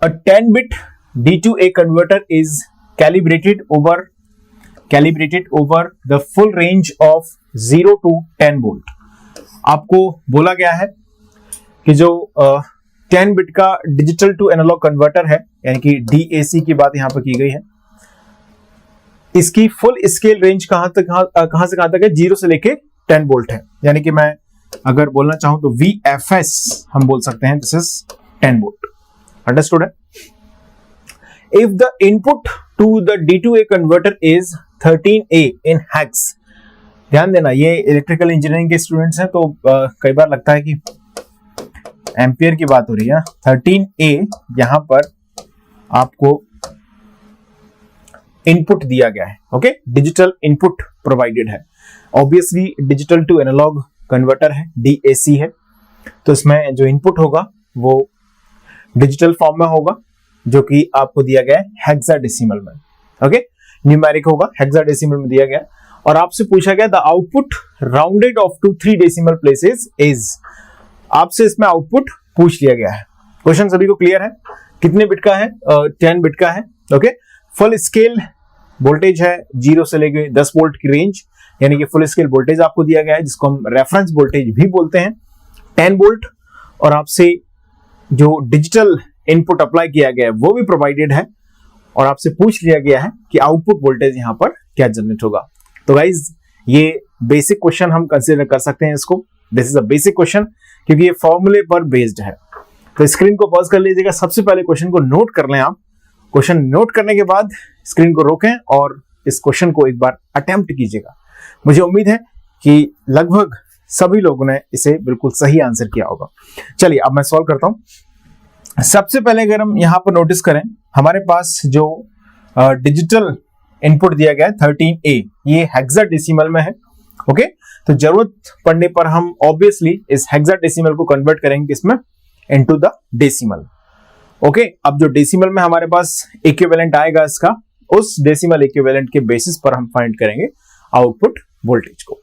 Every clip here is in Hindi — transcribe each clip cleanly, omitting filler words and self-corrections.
A 10-bit D2A converter is calibrated over the full range of 0 to 10 volt. आपको बोला गया है कि जो 10 बिट का डिजिटल टू एनालॉग कन्वर्टर है, यानी कि DAC की बात यहां पर की गई है, इसकी फुल स्केल रेंज कहां से कहां तक है? 0 से लेके 10 वोल्ट है। यानी कि मैं अगर बोलना चाहूं तो VFS हम बोल सकते हैं, दिस इज 10 वोल्ट। अंडरस्टूड है? If the input to the D2A converter is 13A in hex, ध्यान देना ये इलेक्ट्रिकल इंजीनियरिंग के स्टूडेंट्स हैं तो कई बार लगता है कि एम्पियर की बात हो रही है। 13A यहां पर आपको इनपुट दिया गया है, ओके, डिजिटल इनपुट प्रोवाइडेड है। Obviously digital to analog converter है, DAC है, तो इसमें जो इनपुट होगा वो डिजिटल फॉर्म में होगा, जो कि आपको दिया गया है हेक्साडेसिमल में, ओके, न्यूमेरिक होगा, हेक्साडेसिमल में दिया गया। और आपसे पूछा गया the output rounded off to 3 decimal places is, आपसे इसमें आउटपुट पूछ लिया गया है। क्वेश्चन सभी को क्लियर है? कितने बिट का है? 10 बिट का है, ओके। फुल स्केल वोल्टेज है 0 से लेके 10 वोल्ट की रेंज, यानी कि फुल स्केल वोल्टेज आपको दिया गया है, जिसको हम रेफरेंस वोल्टेज भी बोलते हैं, 10 वोल्ट। और आपसे जो डिजिटल इनपुट अप्लाई किया गया है वो भी प्रोवाइडेड है, और आपसे पूछ लिया गया है कि आउटपुट वोल्टेज यहां पर क्या जनरेट होगा। तो गाइज ये बेसिक क्वेश्चन हम कंसीडर कर सकते हैं इसको, this is a basic question, क्योंकि ये फॉर्मूले पर बेस्ड है। तो स्क्रीन को पॉज कर लीजिएगा, सबसे पहले क्वेश्चन को नोट कर लें आप। क्वेश्चन नोट करने के बाद स्क्रीन को रोकें और इस क्वेश्चन को एक बार अटेम्प्ट कीजिएगा। मुझे उम्मीद है कि लगभग सभी लोगों ने इसे बिल्कुल सही आंसर किया होगा। चलिए अब मैं सॉल्व करता हूं। सबसे पहले अगर हम यहां पर नोटिस करें, हमारे पास जो डिजिटल इनपुट दिया गया है 13A, ये हेक्साडेसिमल में है, ओके। तो जरूरत पड़ने पर हम ऑब्वियसली इस हेक्साडेसिमल को कन्वर्ट करेंगे इसमें इनटू द डेसिमल, ओके। अब जो डेसिमल में हमारे पास इक्विवेलेंट आएगा इसका, उस डेसिमल इक्विवेलेंट के बेसिस पर हम फाइंड करेंगे आउटपुट वोल्टेज को।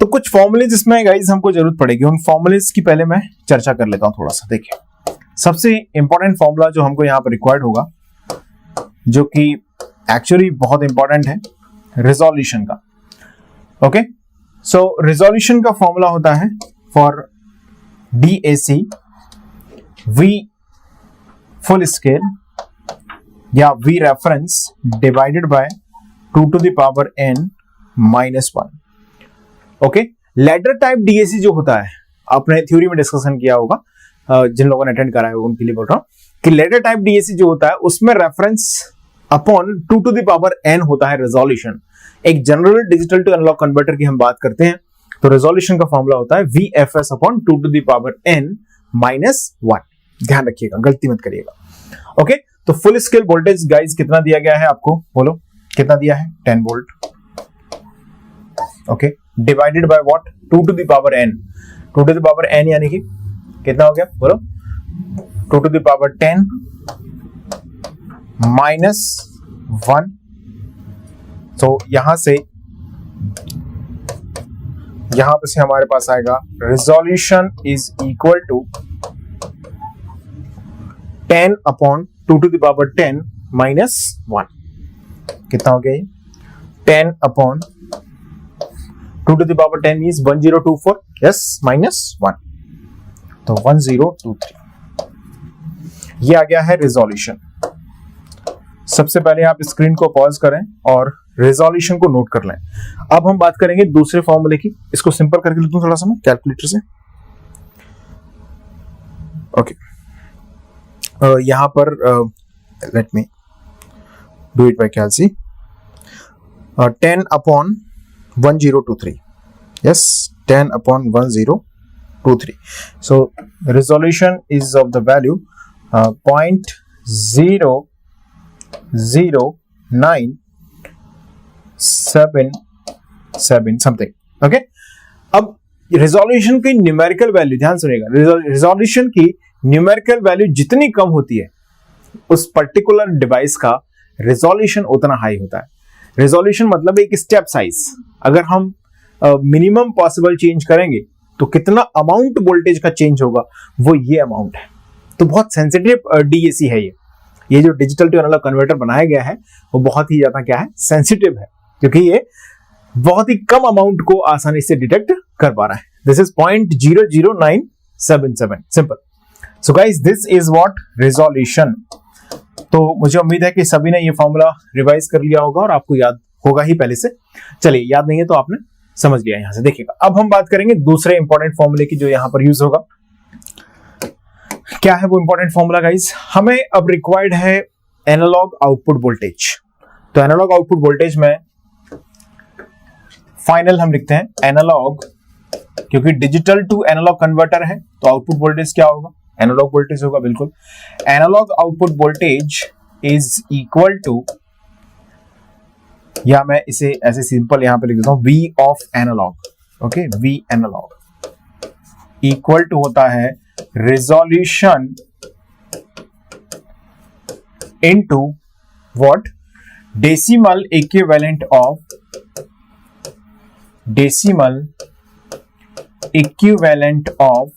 तो कुछ फॉर्मूलेज इसमें गाइस हमको जरूरत पड़ेगी, उन फॉर्मूलेज की पहले मैं चर्चा कर लेता हूं थोड़ा सा। देखिए सबसे इंपॉर्टेंट फॉर्मूला जो हमको यहाँ पर रिक्वायर्ड होगा, जो कि एक्चुअली बहुत इंपॉर्टेंट है, रिजोल्यूशन का, ओके। सो रिजोल्यूशन का फॉर्मूला होता है for DAC V full scale या V reference divided by 2 to the power n minus 1, okay. Ladder type DAC जो होता है, आपने थ्योरी में डिस्कशन किया होगा, जिन लोगों ने अटेंड करा है उनके लिए बोल रहा हूं कि लैडर टाइप DAC जो होता है उसमें reference upon 2 to the power n होता है रिजोल्यूशन। एक general digital to analog converter की हम बात करते हैं तो रिजोल्यूशन का फॉर्मूला होता है VFS upon 2 to the power n minus 1। ध्यान रखिएगा, गलती मत करिएगा, ओके। तो फुल स्केल वोल्टेज गाइस कितना दिया गया है आपको, बोलो कितना दिया है? 10 volt, okay, divided by what? 2 to the power n। 2 to the power n यानी कि कितना हो गया, बोलो? 2 to the power 10 minus 1। तो यहां पे से हमारे पास आएगा resolution is equal to 10 upon 2 to the power 10 minus 1। कितना हो गया ये? 10 upon 2 to the power 10 is 1024, yes, minus 1, तो 1023। ये आ गया है रिजोल्यूशन। सबसे पहले आप स्क्रीन को पॉज करें और रिजोल्यूशन को नोट कर लें। अब हम बात करेंगे दूसरे फॉर्मूले की, इसको सिंपल करके लिखूं थोड़ा सा मैं कैलकुलेटर से, ओके। यहां पर let me do it by calci. 10 upon 1023, yes, 10 upon 1023। so resolution is of the value 0.00977 something, okay. अब रिजोल्यूशन की न्यूमेरिकल वैल्यू, ध्यान सुनिएगा, रिजोल्यूशन की न्यूमेरिकल वैल्यू जितनी कम होती है उस पर्टिकुलर डिवाइस का रिजोल्यूशन उतना हाई होता है। रिजोल्यूशन मतलब एक स्टेप साइज, अगर हम मिनिमम पॉसिबल चेंज करेंगे तो कितना अमाउंट वोल्टेज का चेंज होगा, वो ये अमाउंट है। तो बहुत सेंसिटिव DAC है ये, ये जो डिजिटल टू एनालॉग कन्वर्टर बनाया गया है वो बहुत ही ज्यादा क्या है, सेंसिटिव है, क्योंकि ये बहुत ही कम अमाउंट को आसानी से डिटेक्ट कर पा रहा है। This is 0.00977 simple. So guys this is what resolution. तो मुझे उम्मीद है कि सभी ने ये फॉर्मूला रिवाइज कर लिया होगा और आपको याद होगा ही पहले से। चलिए, याद नहीं है तो आपने समझ लिया यहां से। देखिएगा, अब हम बात करेंगे दूसरे इंपॉर्टेंट फॉर्मूले की जो यहां पर यूज होगा। क्या है वो इंपॉर्टेंट फॉर्मूला गाइस? हमें अब रिक्वायर्ड है एनालॉग आउटपुट वोल्टेज। तो एनालॉग आउटपुट वोल्टेज में फाइनल हम लिखते हैं एनालॉग, क्योंकि डिजिटल टू एनालॉग कन्वर्टर है तो आउटपुट वोल्टेज क्या होगा? एनालॉग वोल्टेज होगा, बिल्कुल। Analog output voltage is equal to, या मैं इसे ऐसे सिंपल यहां पे लिख देता हूं, V of analog. Okay, V analog equal to होता है resolution into what? Decimal equivalent of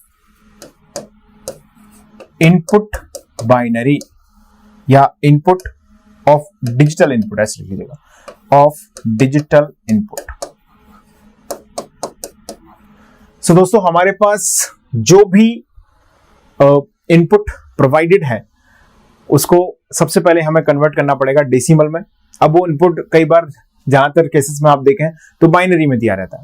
input binary, या इनपुट ऑफ डिजिटल इनपुट, ऐसे लिख लीजिएगा, ऑफ डिजिटल इनपुट। सो दोस्तों, हमारे पास जो भी इनपुट प्रोवाइडेड है उसको सबसे पहले हमें कन्वर्ट करना पड़ेगा डेसिमल में। अब वो इनपुट कई बार ज्यादातर केसेस में आप देखें तो बाइनरी में दिया रहता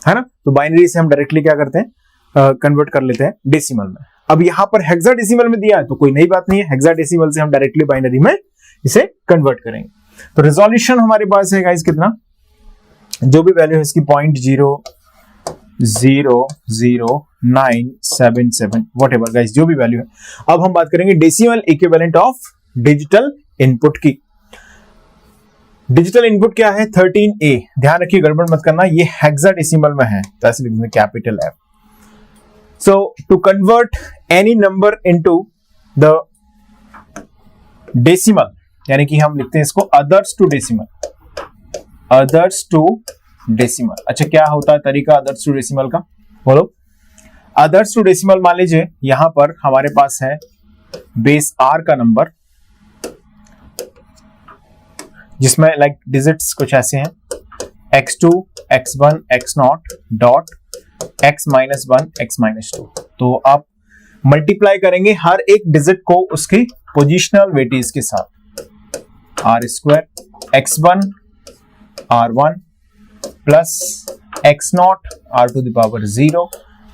है ना? तो बाइनरी से हम डायरेक्टली क्या करते हैं, कन्वर्ट कर लेते हैं डेसिमल में। अब यहां पर हेक्साडेसिमल में दिया है तो कोई नई बात नहीं है, हेक्साडेसिमल से हम डायरेक्टली बाइनरी में इसे कन्वर्ट करेंगे। तो रिजोल्यूशन हमारे पास है गाइस कितना? जो भी वैल्यू है इसकी 0.00977 व्हाटएवर गाइस, जो भी वैल्यू है। अब हम बात करेंगे decimal equivalent of digital input की। डिजिटल इनपुट क्या है? 13A। ध्यान रखिए, गड़बड़ मत करना, ये हेक्साडेसिमल में है तो ऐसे लिख देंगे capital F। So to convert any number into the decimal, यानी कि हम लिखते हैं इसको others to decimal. Others to decimal, अच्छा क्या होता है तरीका अदर्स टू डेसिमल का? बोलो। अदर्स टू डेसिमल मान लीजिए यहां पर हमारे पास है बेस R का नंबर, जिसमें लाइक डिजिट्स कुछ ऐसे हैं, x2, x1, x0 dot x-1, x-2। तो आप मल्टीप्लाई करेंगे हर एक डिजिट को उसकी पोजिशनल वेटेज के साथ, r² x1 r1 plus x0 r⁻0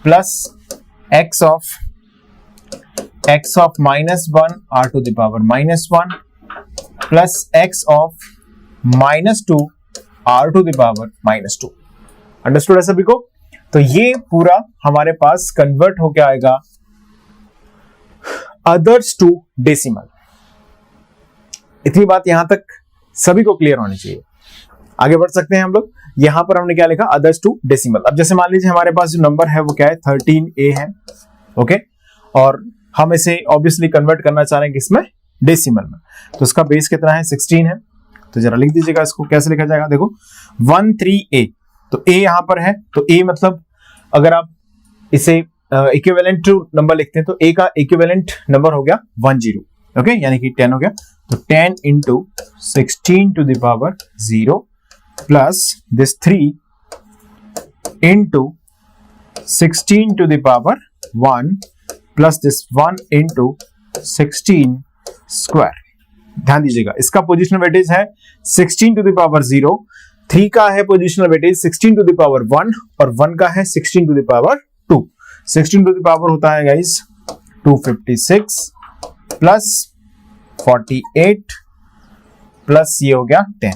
plus x of -1 r⁻1 plus x of -2 r⁻2। Understood है सभी को? तो ये पूरा हमारे पास कन्वर्ट होकर आएगा अदर्स टू डेसिमल। इतनी बात यहां तक सभी को क्लियर होनी चाहिए। आगे बढ़ सकते हैं हम लोग। यहां पर हमने क्या लिखा? Others to decimal. अब जैसे मान लीजिए हमारे पास जो नंबर है वो क्या है? 13A है। ओके, और हम इसे ऑब्वियसली कन्वर्ट करना चाह रहे हैं किसमें? डेसिमल में। तो इसका बेस कितना है? 16 है। तो जरा लिख दीजिएगा इसको, कैसे लिखा जाएगा? देखो 13A, तो A यहां पर है, तो A मतलब अगर आप इसे इक्विवेलेंट टू नंबर लिखते हैं तो A का इक्विवेलेंट नंबर हो गया 10। ओके, यानी कि 10 हो गया। तो 10 into 16⁻0 plus this 3 into 16⁻1 plus this 1 into 16 square. ध्यान दीजिएगा, इसका पोजिशनल वेटेज है 16⁻0, 3 का है पोजिशनल वेटेज 16⁻1 और 1 का है 16⁻2। 16 टू द पावर होता है गाइस 256 प्लस 48 प्लस ये हो गया 10।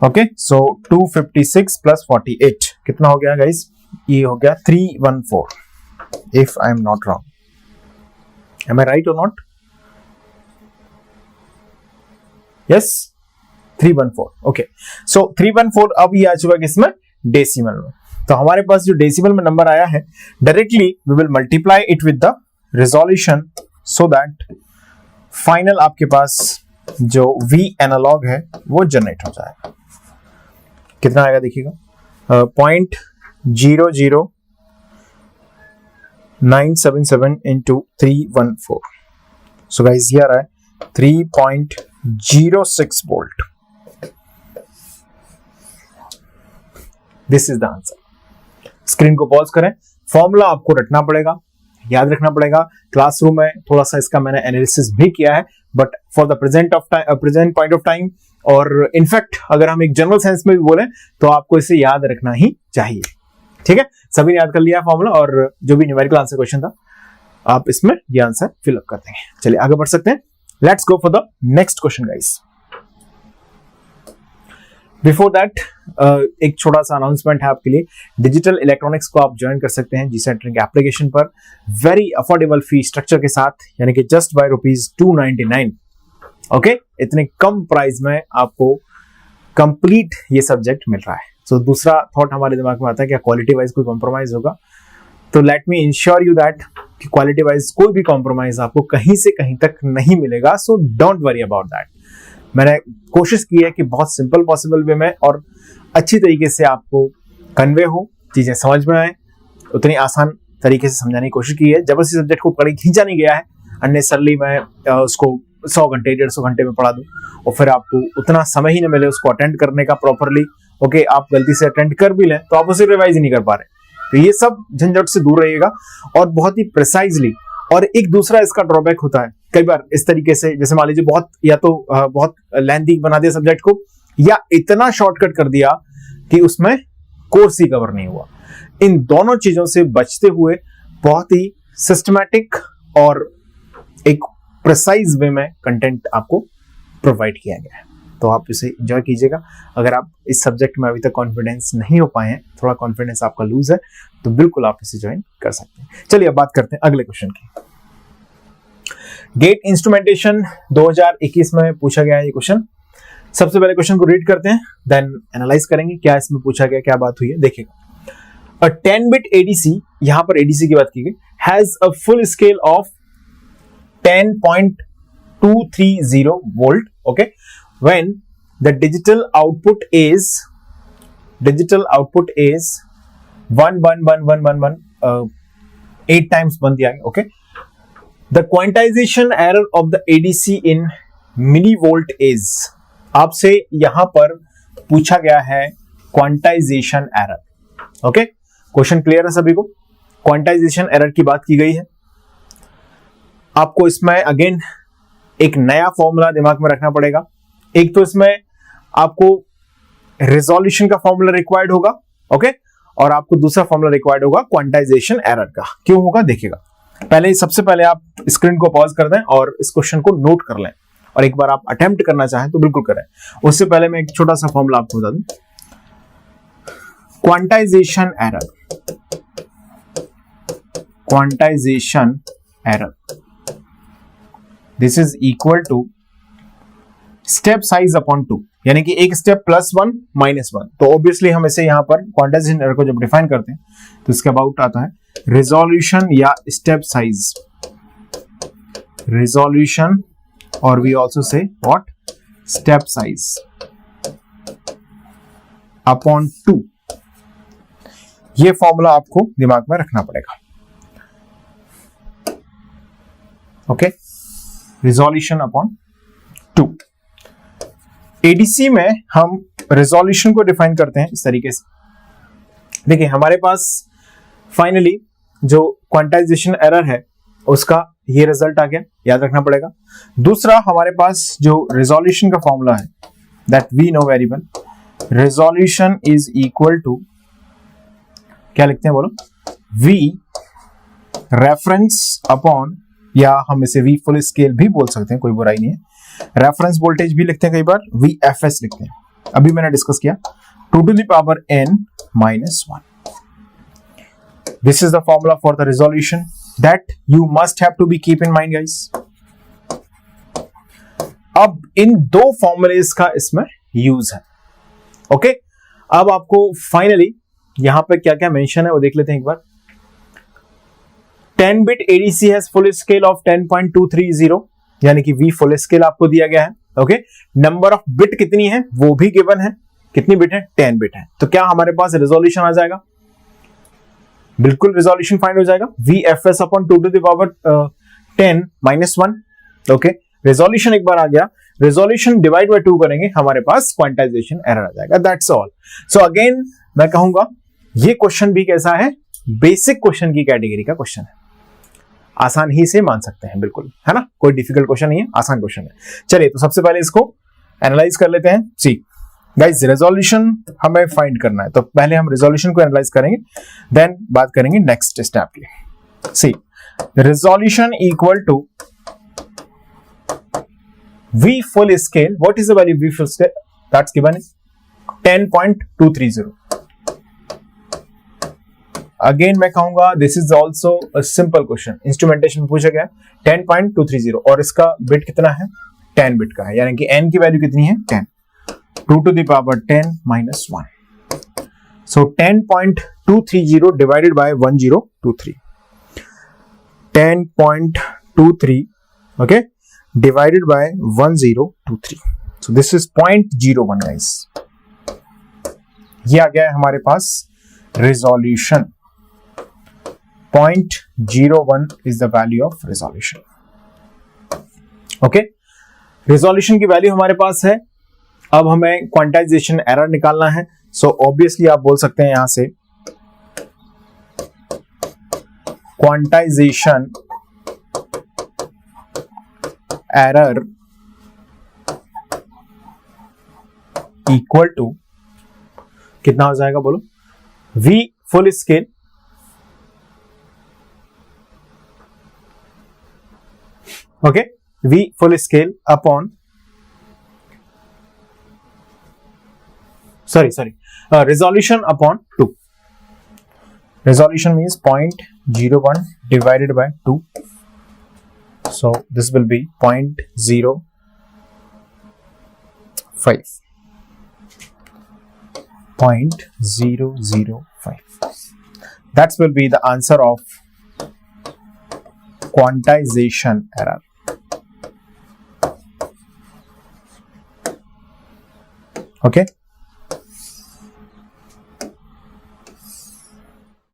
ओके, सो 256 प्लस 48 कितना हो गया गाइस? ये हो गया 314 if I am not wrong. Am I right और नॉट? यस, 314। ओके, सो 314 अब ये आ चुका किसमें? डेसिमल में। तो हमारे पास जो डेसिमल में नंबर आया है, directly we will multiply it with the resolution so that final आपके पास जो V एनालॉग है वो जनरेट हो जाएगा। कितना आएगा देखिएगा? 0.00977 into 314। सो गाइस ये आ रहा है 3.06 volt. This is the answer. Screen को पॉज करें। फॉर्मूला आपको रटना पड़ेगा, याद रखना पड़ेगा। क्लासरूम में थोड़ा सा इसका मैंने एनालिसिस भी किया है, but for the present point of time और इनफैक्ट अगर हम एक जनरल सेंस में भी बोले तो आपको इसे याद रखना ही चाहिए। ठीक है, सभी ने याद कर लिया फॉर्मूला और जो भी न्यूमेरिकल आंसर क्वेश्चन था आप इसमें ये आंसर फिलअप कर देंगे। चलिए आगे बढ़ सकते हैं। Let's go for the next question guys. Before that एक छोटा सा अनाउंसमेंट है आपके लिए। डिजिटल इलेक्ट्रॉनिक्स को आप ज्वाइन कर सकते हैं जीसैट ट्रेनिंग एप्लीकेशन पर वेरी अफोर्डेबल फी स्ट्रक्चर के साथ, यानी कि जस्ट बाय ₹299। ओके, इतने कम प्राइस में आपको कंप्लीट ये सब्जेक्ट मिल रहा है। सो दूसरा थॉट हमारे दिमाग में आता है क्या क्वालिटी वाइज कोई कॉम्प्रोमाइज होगा? तो let me ensure you that कि क्वालिटी वाइज कोई भी कॉम्प्रोमाइज आपको कहीं से कहीं तक नहीं मिलेगा। So don't worry about that. मैंने कोशिश की है कि बहुत सिंपल पॉसिबल वे में और अच्छी तरीके से आपको कन्वे हो, चीजें समझ में आए, उतनी आसान तरीके से समझाने की कोशिश की है। जबरदस्ती सब्जेक्ट को कड़ी खींचा नहीं गया है। अननेसेसरली मैं उसको 100 घंटे 150 घंटे में पढ़ा दूं और फिर आपको उतना समय ही न मिले उसको अटेंड करने का प्रॉपरली। ओके, आप गलती से अटेंड कर भी लें तो आप उसे रिवाइज ही नहीं कर पा रहे। तो ये सब झंझट से दूर रहिएगा और बहुत ही प्रिसाइजली। और एक दूसरा इसका ड्रॉबैक होता है कई बार इस तरीके से, जैसे मान लीजिए बहुत लेंथी बना दिया सब्जेक्ट को या इतना शॉर्टकट कर दिया कि उसमें कोर्स ही कवर नहीं हुआ। इन दोनों चीजों से बचते हुए बहुत ही सिस्टमैटिक और एक प्रिसाइज वे में कंटेंट आपको प्रोवाइड किया गया है। तो आप इसे एंजॉय कीजिएगा। अगर आप इस सब्जेक्ट में अभी तक कॉन्फिडेंस नहीं हो पाए हैं, थोड़ा कॉन्फिडेंस आपका लूज है, तो बिल्कुल आप इसे ज्वाइन कर सकते हैं। चलिए अब बात करते हैं अगले क्वेश्चन की। गेट इंस्ट्रूमेंटेशन 2021 में पूछा गया है ये क्वेश्चन। सबसे पहले क्वेश्चन को रीड करते हैं, देन एनालाइज करेंगे क्या इसमें पूछा गया, क्या बात हुई है। देखिएगा, अ 10-bit ADC, यहां पर ADC की बात की गई, has a full scale of 10.230 volt. Okay, when the digital output is 1 8 times 1 दिया गया। Okay, the quantization error of the ADC in millivolt is, आपसे यहां पर पूछा गया है quantization error. Okay, question clear है सभी को? क्वांटाइजेशन एरर की बात की गई है। आपको इसमें अगेन एक नया फॉर्मूला दिमाग में रखना पड़ेगा। एक तो इसमें आपको रिजोल्यूशन का फॉर्मूला रिक्वायर्ड होगा। ओके, और आपको दूसरा फॉर्मूला रिक्वायर्ड होगा क्वांटाइजेशन एरर का। क्यों होगा देखिएगा। सबसे पहले आप स्क्रीन को पॉज कर दें और इस क्वेश्चन को नोट कर लें, और एक बार आप अटेम्प्ट करना चाहें तो बिल्कुल करें। उससे पहले मैं एक छोटा सा फॉर्मूला आपको बता दूं। Quantization error this is equal to step size upon 2, यानी कि एक स्टेप +1 -1। तो ऑब्वियसली हम इसे यहां पर क्वांटाइजेशन एरर को जब डिफाइन करते हैं तो इसके अबाउट आता है रिजोल्यूशन या स्टेप साइज, रिजोल्यूशन, और we also say what, step size upon 2। ये फॉर्मूला आपको दिमाग में रखना पड़ेगा। Okay, resolution upon 2। एडीसी में हम रेजोल्यूशन को डिफाइन करते हैं इस तरीके से। देखिए, हमारे पास फाइनली जो क्वांटाइजेशन एरर है उसका ये रिजल्ट आ गया, याद रखना पड़ेगा। दूसरा, हमारे पास जो रेजोल्यूशन का फॉर्मूला है that we know very well, resolution is equal to, क्या लिखते हैं बोलो, वी रेफरेंस अपॉन, या हम इसे वी फुल स्केल भी बोल सकते हैं, कोई बुराई नहीं है। रेफरेंस वोल्टेज भी लिखते हैं कई बार, VFS लिखते हैं। अभी मैंने डिस्कस किया 2 to the power n-1। This is the formula for the resolution that you must have to be keep in mind guys। अब इन दो फॉर्मूलेस का इसमें यूज है। ओके, अब आपको फाइनली यहां पे क्या क्या मेंशन है वो देख लेते हैं एक बार। 10-bit ADC has full scale of 10.230, यानी कि V फुल स्केल आपको दिया गया है। ओके, नंबर ऑफ बिट कितनी है वो भी गिवन है। कितनी बिट है? 10 बिट है। तो क्या हमारे पास रेजोल्यूशन आ जाएगा? बिल्कुल रेजोल्यूशन फाइंड हो जाएगा। VFS upon 2 to the power 10 -1। Okay, resolution एक बार आ गया, रेजोल्यूशन डिवाइड बाय 2 करेंगे, हमारे पास क्वांटाइजेशन एरर आ जाएगा। That's all. सो अगेन मैं कहूंगा ये क्वेश्चन भी कैसा है, बेसिक क्वेश्चन की कैटेगरी का क्वेश्चन है, आसान ही से मान सकते हैं, बिल्कुल, है ना, कोई डिफिकल्ट क्वेश्चन नहीं है, आसान क्वेश्चन है। चलिए तो सबसे पहले इसको एनालाइज कर लेते हैं। सी गाइस, रेजोल्यूशन हमें फाइंड करना है, तो पहले हम रेजोल्यूशन को एनालाइज करेंगे, देन बात करेंगे नेक्स्ट स्टेप की। सी resolution equal to V full scale. What is the value of V full scale? That's given 10.230. Again मैं कहूंगा this is also a simple question. Instrumentation में पूछा गया 10.230 और इसका बिट कितना है, 10 बिट का है, यानी कि n की वैल्यू कितनी है, 10, 2 to the power 10 minus 1. So 10.230 divided by 1023. 10.23, okay, divided by 1023. So this is 0.01 guys. ये आ गया है हमारे पास resolution. 0.01 is the value of resolution. Okay, resolution की वैल्यू हमारे पास है। अब हमें क्वांटाइजेशन एरर निकालना है। So obviously आप बोल सकते हैं यहां से क्वांटाइजेशन एरर इक्वल टू कितना हो जाएगा, बोलो, V full scale okay, V full scale upon resolution upon 2. Resolution means 0.01 divided by 2. So this will be 0.05. That will be the answer of quantization error. Okay.